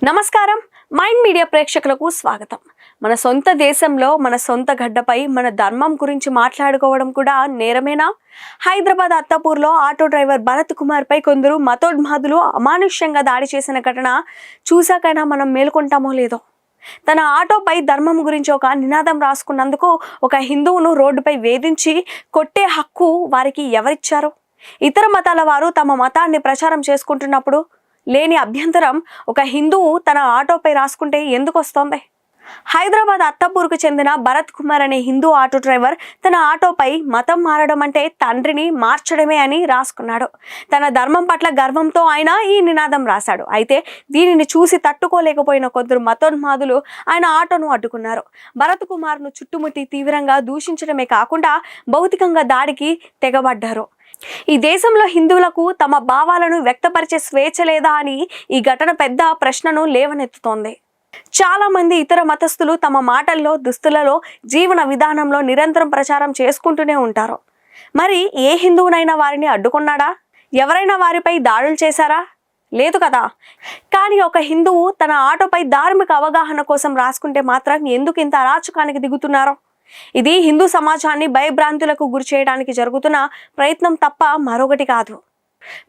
నమస్కారం mind media ప్రేక్షకులకు స్వాగతం. మన సొంత దేశంలో మన సొంత గడ్డపై మన ధర్మం గురించి మాట్లాడుకోవడం కూడా నేరమేనా? హైదరాబాద్ అత్తాపూర్లో ఆటో డ్రైవర్ భరత్ కుమార్ పై కొందరు మతోన్మాదులు అమానుష్యంగా దాడి చేసిన ఘటన చూసాకైనా మనం మేలుకుంటామో లేదో. తన ఆటోపై ధర్మం గురించి ఒక నినాదం రాసుకున్నందుకు ఒక హిందువును రోడ్డుపై వేధించి కొట్టే హక్కు వారికి ఎవరిచ్చారు? ఇతర మతాల వారు తమ మతాన్ని ప్రచారం చేసుకుంటున్నప్పుడు లేని అభ్యంతరం ఒక హిందువు తన ఆటోపై రాసుకుంటే ఎందుకు వస్తోంది? హైదరాబాద్ అత్తాపూర్కు చెందిన భరత్ కుమార్ అనే హిందూ ఆటో డ్రైవర్ తన ఆటోపై మతం మారడం అంటే తండ్రిని మార్చడమే అని రాసుకున్నాడు. తన ధర్మం పట్ల గర్వంతో ఆయన ఈ నినాదం రాశాడు. అయితే దీనిని చూసి తట్టుకోలేకపోయిన కొందరు మతోన్మాదులు ఆయన ఆటోను అడ్డుకున్నారు. భరత్ కుమార్ను చుట్టుముట్టి తీవ్రంగా దూషించడమే కాకుండా భౌతికంగా దాడికి తెగబడ్డారు. ఈ దేశంలో హిందువులకు తమ భావాలను వ్యక్తపరిచే స్వేచ్ఛ లేదా అని ఈ ఘటన పెద్ద ప్రశ్నను లేవనెత్తుతోంది. చాలా మంది ఇతర మతస్థులు తమ మాటల్లో, దుస్తులలో, జీవన విధానంలో నిరంతరం ప్రచారం చేసుకుంటూనే ఉంటారు. మరి ఏ హిందువునైనా వారిని అడ్డుకున్నాడా? ఎవరైనా వారిపై దాడులు చేశారా? లేదు కదా. కానీ ఒక హిందువు తన ఆటోపై ధార్మిక అవగాహన కోసం రాసుకుంటే మాత్రం ఎందుకు ఇంత అరాచకానికి దిగుతున్నారు? ఇది హిందూ సమాజాన్ని భయభ్రాంతులకు గురి చేయడానికి జరుగుతున్న ప్రయత్నం తప్ప మరొకటి కాదు.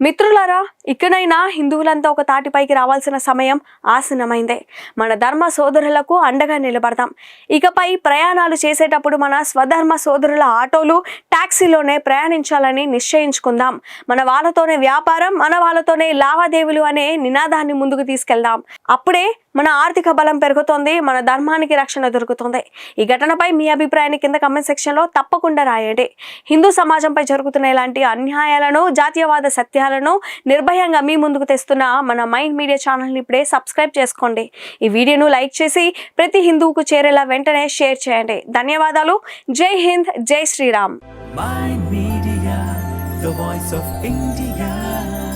మిత్రులారా, ఇకనైనా హిందువులంతా ఒక తాటిపైకి రావాల్సిన సమయం ఆసన్నమైందే. మన ధర్మ సోదరులకు అండగా నిలబడదాం. ఇకపై ప్రయాణాలు చేసేటప్పుడు మన స్వధర్మ సోదరుల ఆటోలు, టాక్సీలోనే ప్రయాణించాలని నిశ్చయించుకుందాం. మన వాళ్ళతోనే వ్యాపారం, మన వాళ్ళతోనే లావాదేవీలు అనే నినాదాన్ని ముందుకు తీసుకెళ్దాం. అప్పుడే మన ఆర్థిక బలం పెరుగుతుంది, మన ధర్మానికి రక్షణ దొరుకుతుంది. ఈ ఘటనపై మీ అభిప్రాయాన్ని కింద కమెంట్ సెక్షన్లో తప్పకుండా రాయండి. హిందూ సమాజంపై జరుగుతున్న ఇలాంటి అన్యాయాలను, జాతీయవాద సత్యాలను నిర్భయంగా మీ ముందుకు తెస్తున్న మన మైండ్ మీడియా ఛానల్ని ఇప్పుడే సబ్స్క్రైబ్ చేసుకోండి. ఈ వీడియోను లైక్ చేసి ప్రతి హిందువుకు చేరేలా వెంటనే షేర్ చేయండి. ధన్యవాదాలు. జై హింద్, జై Sriram. Mind Media, the voice of India.